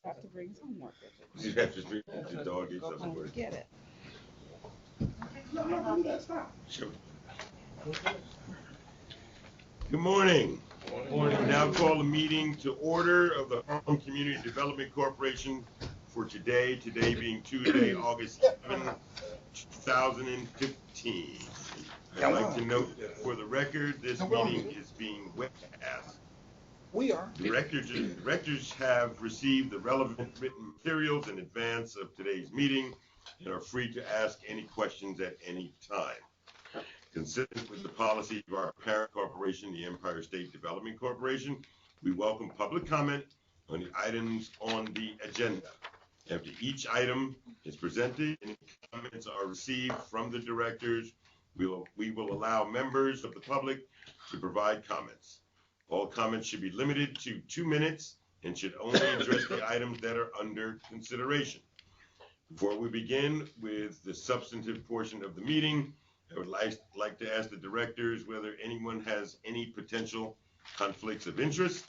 Have to bring some homework. You have to bring the dog eat Go something home for and get it. No, that's fine. Sure. Good morning. Good morning. We now call the meeting to order of the Harlem Community Development Corporation for today being Tuesday, August 7, 2015. I'd like to note that for the record, this meeting is being webcast. We are. Directors have received the relevant written materials in advance of today's meeting and are free to ask any questions at any time. Consistent with the policy of our parent corporation, the Empire State Development Corporation, we welcome public comment on the items on the agenda. After each item is presented and comments are received from the directors, we will allow members of the public to provide comments. All comments should be limited to 2 minutes and should only address the items that are under consideration. Before we begin with the substantive portion of the meeting, I would like to ask the directors whether anyone has any potential conflicts of interest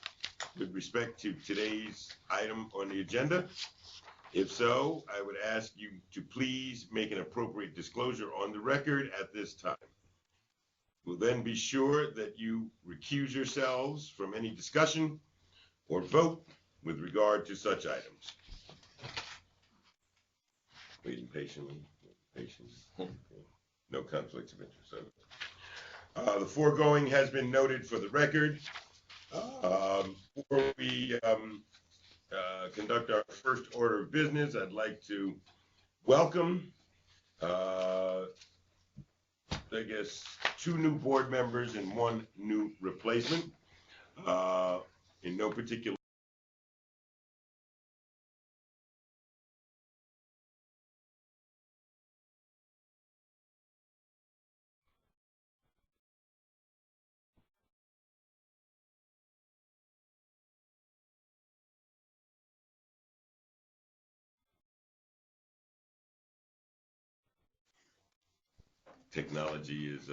with respect to today's item on the agenda. If so, I would ask you to please make an appropriate disclosure on the record at this time. We'll then be sure that you recuse yourselves from any discussion or vote with regard to such items. Waiting patiently. Patience. Okay. No conflicts of interest. So, the foregoing has been noted for the record. Before we conduct our first order of business, I'd like to welcome, I guess, 2 new board members and 1 new replacement. In no particular technology is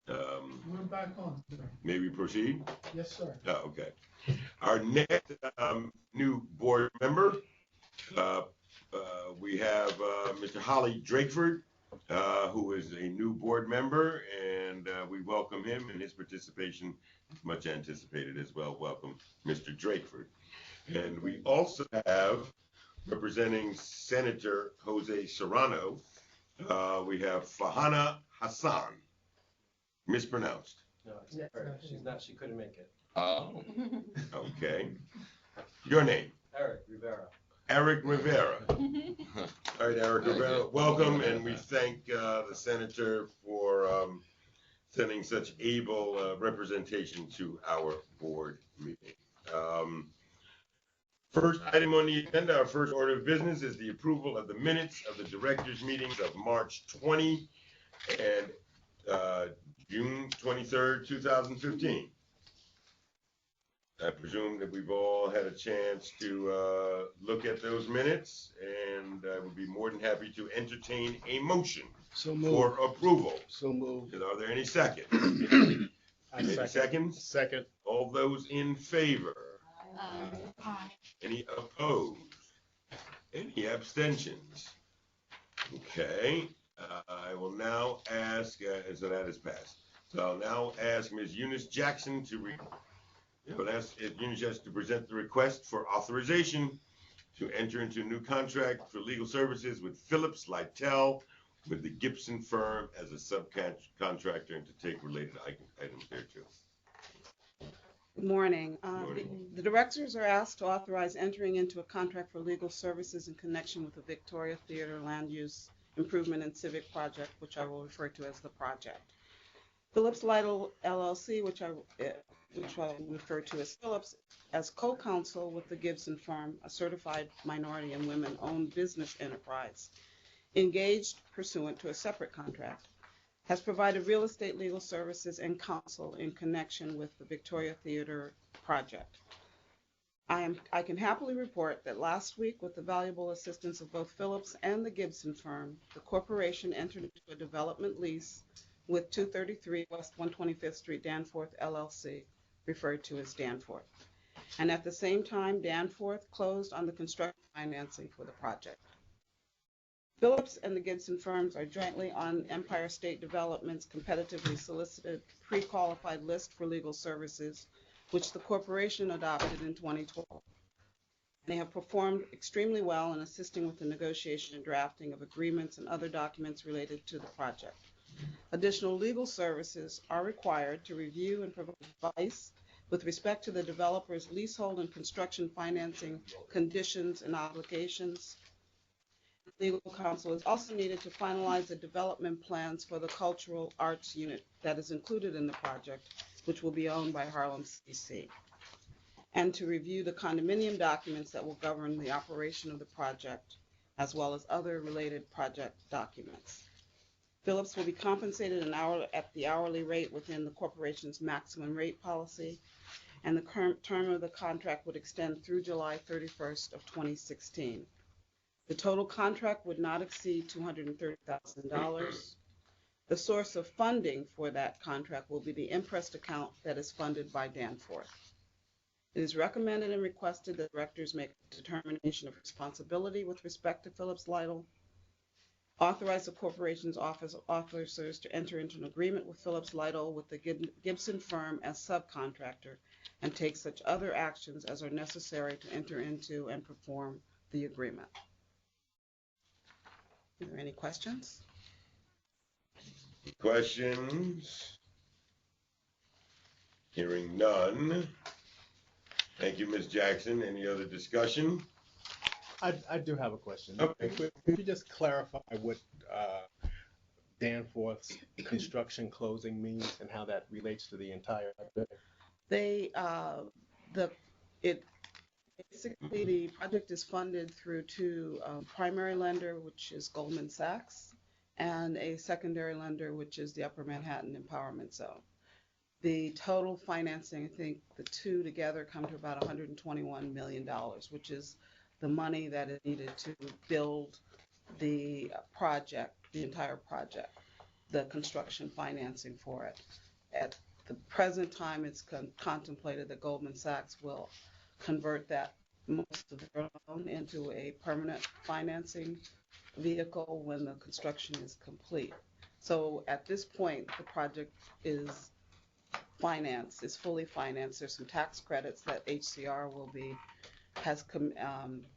We're back on, sir. may we proceed? Yes, sir. Oh, okay. Our next new board member, we have Mr. Holly Drakeford, who is a new board member, and we welcome him, and his participation is much anticipated as well. Welcome, Mr. Drakeford. And we also have, representing Senator Jose Serrano, we have Fahana Hassan. Mispronounced. No, it's her. She's not. She couldn't make it. Oh. Okay. Your name? Eric Rivera. Eric Rivera. All right, Eric Rivera, welcome, and we thank the senator for sending such able representation to our board meeting. First item on the agenda, our first order of business, is the approval of the minutes of the directors' meetings of March 20 and June 23rd, 2015. I presume that we've all had a chance to look at those minutes, and I would be more than happy to entertain a motion for approval. So moved. Are there any seconds? Any seconds? Second. All those in favor? Any opposed? Any abstentions? Okay. I will now ask, so that is passed. So I'll now ask Ms. Eunice Jackson to present the request for authorization to enter into a new contract for legal services with Phillips Lytell with the Gibson firm as a subcontractor and to take related items thereto. Good morning. Morning. The directors are asked to authorize entering into a contract for legal services in connection with the Victoria Theater Land Use Improvement and Civic Project, which I will refer to as the project. Phillips Lytell LLC, which I refer to as Phillips, as co-counsel with the Gibson firm, a certified minority and women-owned business enterprise, engaged pursuant to a separate contract, has provided real estate legal services and counsel in connection with the Victoria Theater project. I can happily report that last week, with the valuable assistance of both Phillips and the Gibson firm, the corporation entered into a development lease with 233 West 125th Street, Danforth, LLC, referred to as Danforth. And at the same time, Danforth closed on the construction financing for the project. Phillips and the Gibson firms are jointly on Empire State Development's competitively solicited pre-qualified list for legal services, which the corporation adopted in 2012. They have performed extremely well in assisting with the negotiation and drafting of agreements and other documents related to the project. Additional legal services are required to review and provide advice with respect to the developer's leasehold and construction financing conditions and obligations. Legal counsel is also needed to finalize the development plans for the cultural arts unit that is included in the project, which will be owned by Harlem CC, and to review the condominium documents that will govern the operation of the project, as well as other related project documents. Phillips will be compensated at the hourly rate within the corporation's maximum rate policy, and the current term of the contract would extend through July 31st of 2016. The total contract would not exceed $230,000. The source of funding for that contract will be the interest account that is funded by Danforth. It is recommended and requested that directors make a determination of responsibility with respect to Phillips Lytle, authorize the corporation's officers to enter into an agreement with Phillips Lytle with the Gibson firm as subcontractor, and take such other actions as are necessary to enter into and perform the agreement. Are there any questions? Questions? Hearing none. Thank you, Ms. Jackson. Any other discussion? I do have a question. Okay. Could you just clarify what Danforth's construction closing means and how that relates to the entire project? Basically, the project is funded through two primary lender, which is Goldman Sachs, and a secondary lender, which is the Upper Manhattan Empowerment Zone. The total financing, I think the two together come to about $121 million, which is the money that is needed to build the project, the entire project, the construction financing for it. At the present time, it's contemplated that Goldman Sachs will convert that most of their loan into a permanent financing vehicle when the construction is complete. So at this point, the project is fully financed. There's some tax credits that HCR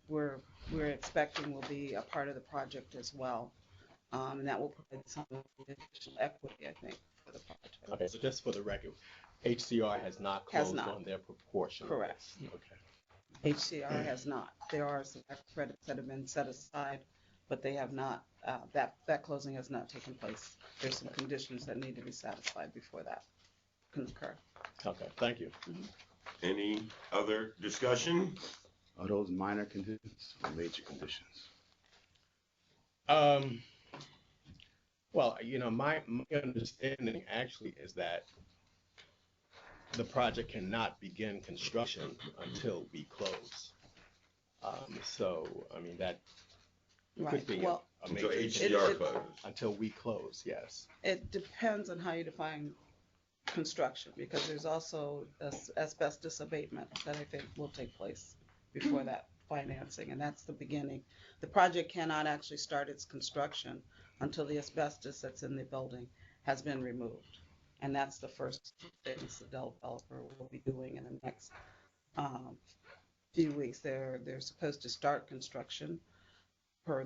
we're expecting will be a part of the project as well. And that will provide some additional equity, I think, for the project. Okay, so just for the record, HCR has not closed on their proportion. Correct. Okay. HCR has not. There are some credits that have been set aside, but they have not, that closing has not taken place. There's some conditions that need to be satisfied before that can occur. Okay, thank you. Any other discussion? Are those minor conditions or major conditions? Well, my understanding actually is that the project cannot begin construction until we close. So, I mean, that could be a Until major HCR closes. until we close, yes. It depends on how you define construction, because there's also asbestos abatement that I think will take place before that financing, and that's the beginning. The project cannot actually start its construction until the asbestos that's in the building has been removed. And that's the first things the developer will be doing in the next few weeks. They're supposed to start construction per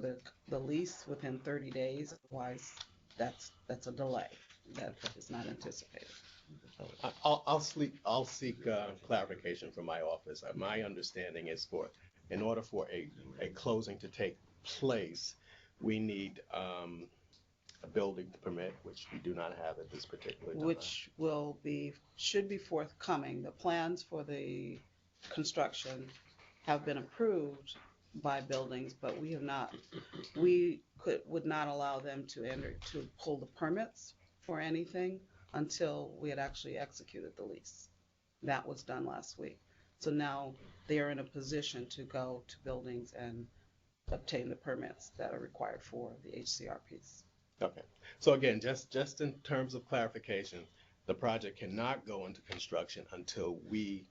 the lease within 30 days. Otherwise, that's a delay that is not anticipated. I'll seek clarification from my office. My understanding is in order for a closing to take place, we need a building permit, which we do not have at this particular time. Which should be forthcoming. The plans for the construction have been approved by buildings, but we would not allow them to pull the permits for anything until we had actually executed the lease. That was done last week. So now they are in a position to go to buildings and obtain the permits that are required for the HCR piece. Okay. So again, just in terms of clarification, the project cannot go into construction until we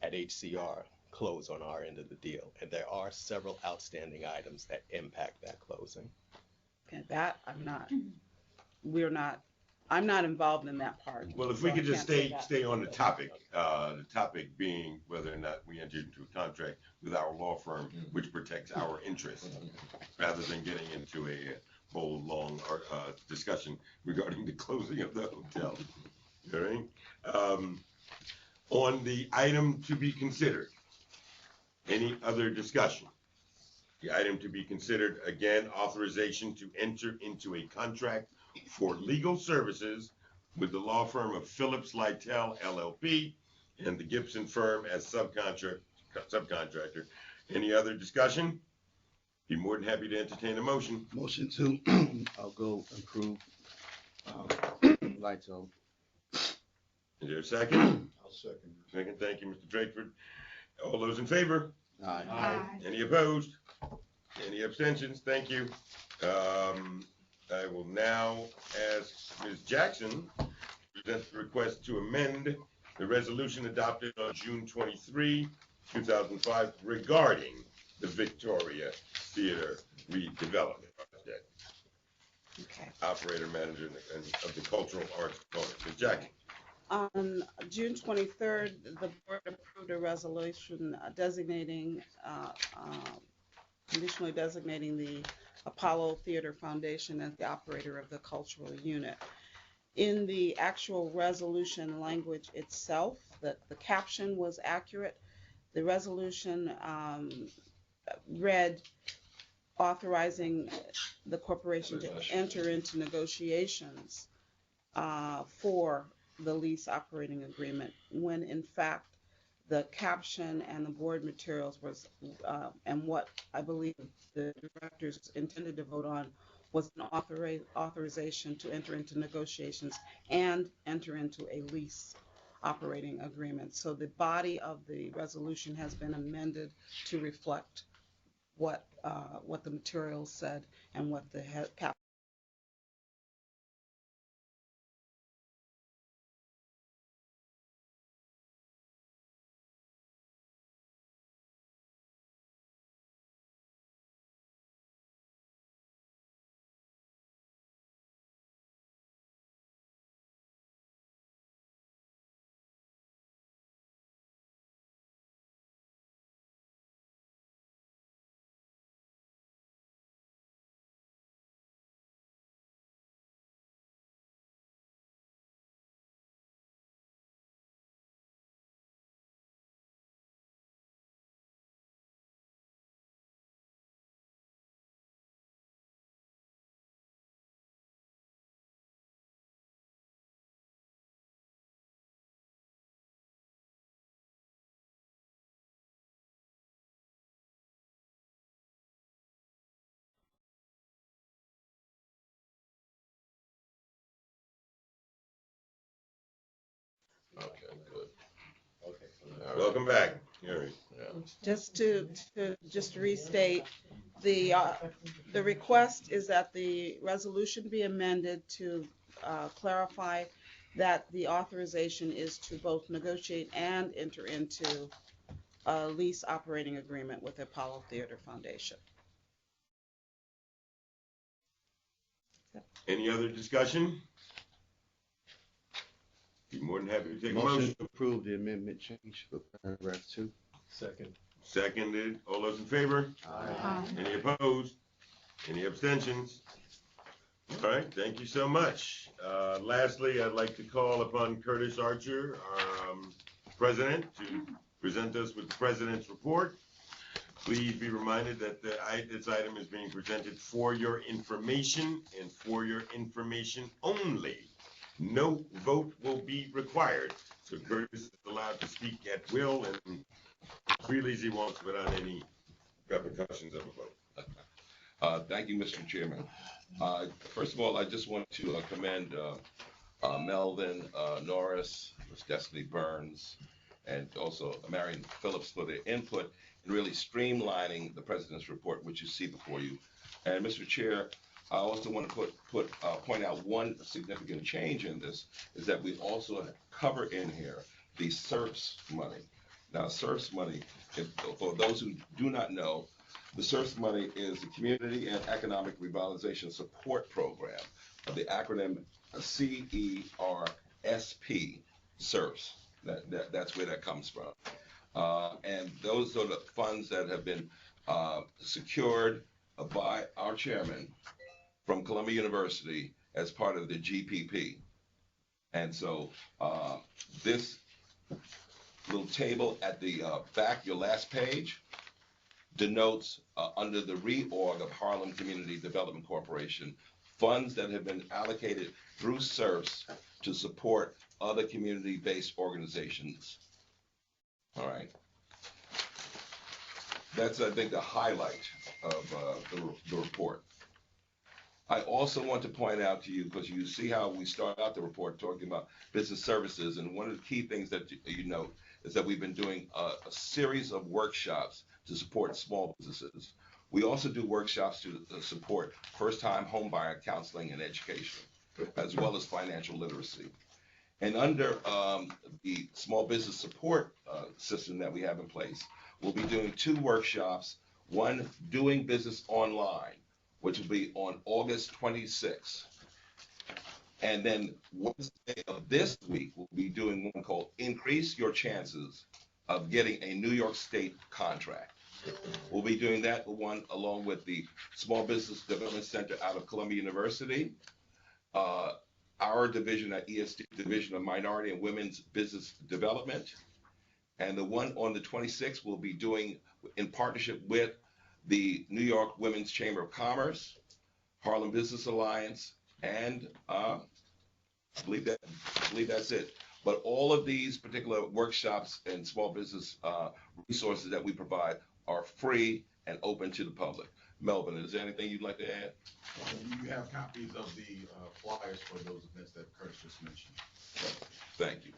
at HCR close on our end of the deal. And there are several outstanding items that impact that closing. Okay, that I'm not involved in that part. Well, if so we I could just can't say that. stay on the topic being whether or not we enter into a contract with our law firm, which protects our interests, rather than getting into a whole long discussion regarding the closing of the hotel. All right. On the item to be considered, any other discussion? The item to be considered, again, authorization to enter into a contract for legal services with the law firm of Phillips Lytle LLP and the Gibson firm as subcontractor. Any other discussion? Be more than happy to entertain a motion. Motion to, I'll go approve, Lighto. Is there a second? I'll second. Second, thank you, Mr. Drakeford. All those in favor? Aye. Any opposed? Any abstentions? Thank you. I will now ask Ms. Jackson to present the request to amend the resolution adopted on June 23, 2005 regarding the Victoria Theater redevelopment project. Okay. Operator manager of the cultural arts component. Ms. Jackson. On June 23rd, the board approved a resolution conditionally designating the Apollo Theater Foundation as the operator of the cultural unit. In the actual resolution language itself, the caption was accurate. The resolution read authorizing the corporation to enter into negotiations for the lease operating agreement, when in fact the caption and the board materials was, and what I believe the directors intended to vote on, was an authorization to enter into negotiations and enter into a lease operating agreement. So the body of the resolution has been amended to reflect what the materials said and what the cap. Okay, good. Okay. Welcome back. Here. Just to restate, the request is that the resolution be amended to clarify that the authorization is to both negotiate and enter into a lease operating agreement with the Apollo Theater Foundation. Any other discussion? Be more than happy to take a Motion motion. to approve the amendment change for paragraph 2. Second. Seconded. All those in favor? Aye. Any opposed? Any abstentions? All right, thank you so much. Lastly, I'd like to call upon Curtis Archer, our president, to present us with the president's report. Please be reminded that this item is being presented for your information and for your information only. No vote will be required, so Curtis is allowed to speak at will and freely as he wants without any repercussions of a vote. Thank you, Mr. Chairman. First of all, I just want to commend Melvin Norris, Ms. Destiny Burns, and also Marion Phillips for their input in really streamlining the President's report, which you see before you. And Mr. Chair, I also want to point out one significant change in this is that we also cover in here the SERPS money. Now, SERF's money, for those who do not know, the SERF's money is the Community and Economic Revitalization Support Program, the acronym CERSP, SERFs. That's where that comes from. And those are the funds that have been secured by our chairman from Columbia University as part of the GPP. And so this little table at the back, your last page, denotes under the reorg of Harlem Community Development Corporation, funds that have been allocated through SERFs to support other community-based organizations. All right. That's, I think, the highlight of the report. I also want to point out to you, because you see how we start out the report talking about business services, and one of the key things that you note is that we've been doing a series of workshops to support small businesses. We also do workshops to support first-time homebuyer counseling and education, as well as financial literacy. And under the small business support system that we have in place, we'll be doing 2 workshops, one doing business online, which will be on August 26th. And then Wednesday of this week, we'll be doing one called Increase Your Chances of Getting a New York State Contract. We'll be doing that one along with the Small Business Development Center out of Columbia University, our division at ESD, Division of Minority and Women's Business Development. And the one on the 26th we'll be doing in partnership with the New York Women's Chamber of Commerce, Harlem Business Alliance, and I believe that's it. But all of these particular workshops and small business resources that we provide are free and open to the public. Melvin, is there anything you'd like to add? You have copies of the flyers for those events that Curtis just mentioned. Thank you.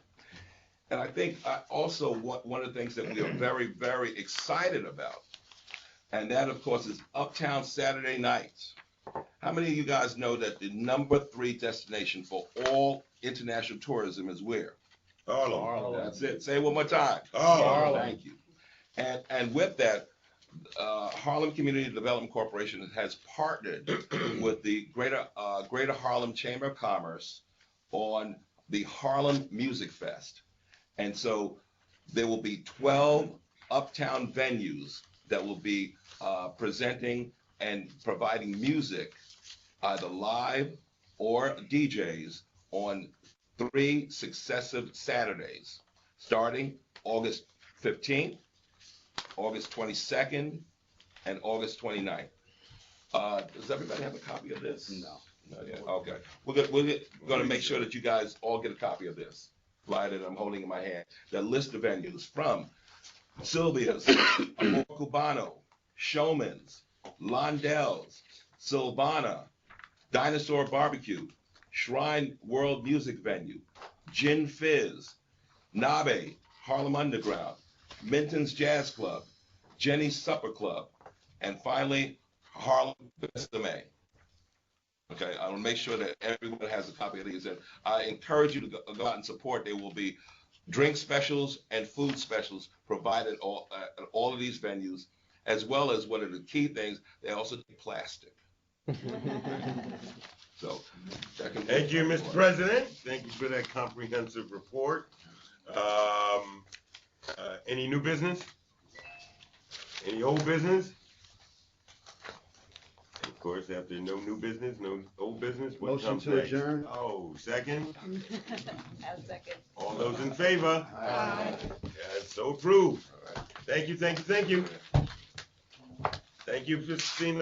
And I think also one of the things that we are very, very excited about, and that, of course, is Uptown Saturday Nights. How many of you guys know that the #3 destination for all international tourism is where? Harlem. That's it. Say it one more time. Harlem. Thank you. And with that, Harlem Community Development Corporation has partnered with the Greater Harlem Chamber of Commerce on the Harlem Music Fest. And so there will be 12 uptown venues that will be presenting and providing music, either live or DJs, on 3 successive Saturdays, starting August 15th, August 22nd, and August 29th. Does everybody have a copy of this? No. Not yet. Okay. We're going to make sure that you guys all get a copy of this flyer that I'm holding in my hand. That list of venues from Sylvia's, Amor Cubano, Showman's, Londell's, Silvana, Dinosaur Barbecue, Shrine World Music Venue, Gin Fizz, Nabe, Harlem Underground, Minton's Jazz Club, Jenny's Supper Club, and finally, Harlem Besame. Okay, I want to make sure that everyone has a copy of these, and I encourage you to go out and support. There will be drink specials and food specials provided at all of these venues, as well as one of the key things, they also do plastic. So, Thank you, Mr. President. Thank you for that comprehensive report. Any new business? Any old business? Of course, after no new business, no old business, what Motion comes to next? adjourn. Oh, second? I'll second. All those in favor? Aye. Yeah, so approved. Thank you, thank you, thank you. Thank you for seeing